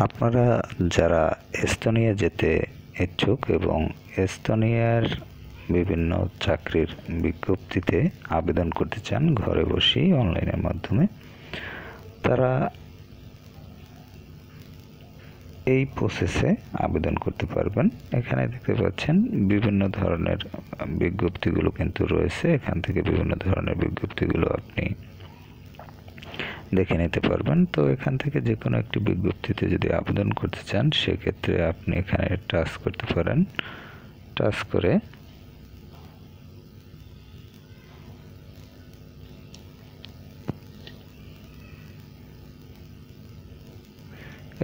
আপনারা যারা এস্তোনিয়া যেতে ইচ্ছুক এবং এস্তোনিয়ার বিভিন্ন চাকরির বিজ্ঞপ্তিতে আবেদন করতে চান ঘরে বসেই অনলাইনের মাধ্যমে, তারা এই প্রসেসে আবেদন করতে পারবেন। এখানে দেখতে পাচ্ছেন বিভিন্ন ধরনের বিজ্ঞপ্তিগুলো কিন্তু রয়েছে। এখান থেকে বিভিন্ন ধরনের বিজ্ঞপ্তিগুলো আপনি দেখে নিতে পারবেন। তো এখান থেকে যে কোনো একটি বিজ্ঞপ্তিতে যদি আবেদন করতে চান, সেক্ষেত্রে আপনি এখানে টাচ করতে পারেন। টাচ করে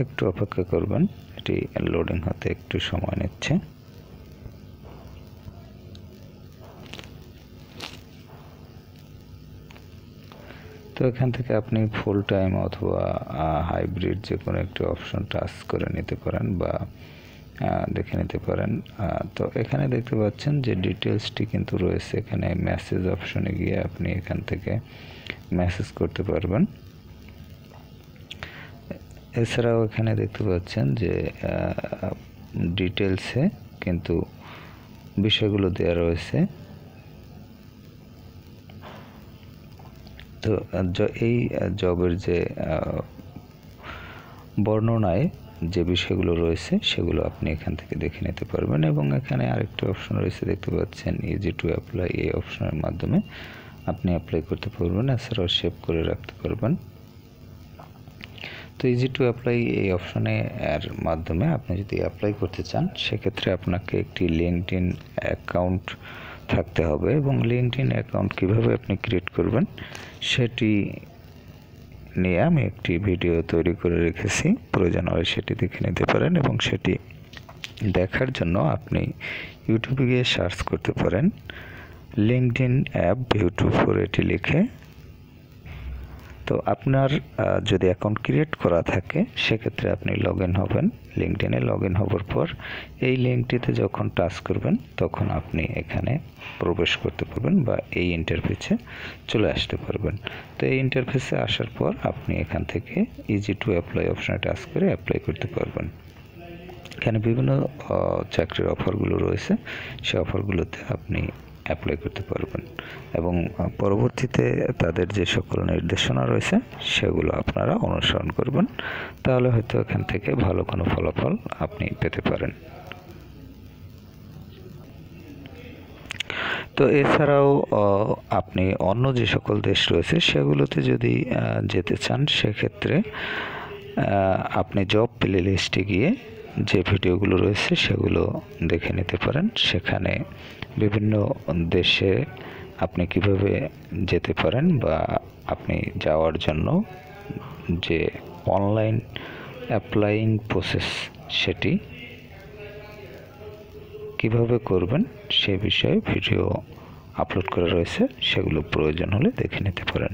একটু অপেক্ষা করবেন, এটি লোডিং হতে একটু সময় নিচ্ছে। তো এখান থেকে আপনি ফুল টাইম অথবা হাইব্রিড যে কোনো একটি অপশন টাচ করে নিতে পারেন বা দেখে নিতে পারেন। তো এখানে দেখতে পাচ্ছেন যে ডিটেলসটি কিন্তু রয়েছে। এখানে মেসেজ অপশনে গিয়ে আপনি এখান থেকে মেসেজ করতে পারবেন। এছাড়াও এখানে দেখতে পাচ্ছেন যে ডিটেলসে কিন্তু বিষয়গুলো দেওয়া রয়েছে। তো এই জবের যে বর্ণনায় যে বিষয়গুলো রয়েছে সেগুলো আপনি এখান থেকে দেখে নিতে পারবেন। এবং এখানে আরেকটি অপশন রয়েছে, দেখতে পাচ্ছেন ইজি টু অ্যাপ্লাই। এই অপশনের মাধ্যমে আপনি অ্যাপ্লাই করতে পারবেন, এছাড়াও সেভ করে রাখতে পারবেন। তো ইজি টু অ্যাপ্লাই এই অপশনে এর মাধ্যমে আপনি যদি অ্যাপ্লাই করতে চান, সেক্ষেত্রে আপনাকে একটি লিঙ্কডইন অ্যাকাউন্ট থাকতে হবে। এবং লিঙ্কডইন অ্যাকাউন্ট কীভাবে আপনি ক্রিয়েট করবেন সেটি নিয়ে আমি একটি ভিডিও তৈরি করে রেখেছি, প্রয়োজন হয় সেটি দেখে নিতে পারেন। এবং সেটি দেখার জন্য আপনি ইউটিউবে গিয়ে সার্চ করতে পারেন লিঙ্কডইন অ্যাপ ভিউ2 4 এটি লিখে। তো আপনার যদি অ্যাকাউন্ট ক্রিয়েট করা থাকে, সেক্ষেত্রে আপনি লগ ইন হবেন। লিঙ্কডইনে লগ ইন হওয়ার পর এই লিঙ্কটিতে যখন টাচ করবেন, তখন আপনি এখানে প্রবেশ করতে পারবেন বা এই ইন্টারফেসে চলে আসতে পারবেন। তো এই ইন্টারফেসে আসার পর আপনি এখান থেকে ইজি টু অ্যাপ্লাই অপশনে টাচ করে অ্যাপ্লাই করতে পারবেন। এখানে বিভিন্ন চাকরির অফারগুলো রয়েছে, সেই অফারগুলোতে আপনি অ্যাপ্লাই করতে পারবেন এবং পরবর্তীতে তাদের যে সকল নির্দেশনা রয়েছে সেগুলো আপনারা অনুসরণ করবেন। তাহলে হয়তো এখান থেকে ভালো কোনো ফলাফল আপনি পেতে পারেন। তো এছাড়াও আপনি অন্য যে সকল দেশ রয়েছে সেগুলোতে যদি যেতে চান, সেক্ষেত্রে আপনি জব প্লে লিস্টে গিয়ে যে ভিডিওগুলো রয়েছে সেগুলো দেখে নিতে পারেন। সেখানে বিভিন্ন দেশে আপনি কিভাবে যেতে পারেন বা আপনি যাওয়ার জন্য যে অনলাইন অ্যাপ্লাইং প্রসেস সেটি কিভাবে করবেন সে বিষয়ে ভিডিও আপলোড করা রয়েছে, সেগুলো প্রয়োজন হলে দেখে নিতে পারেন।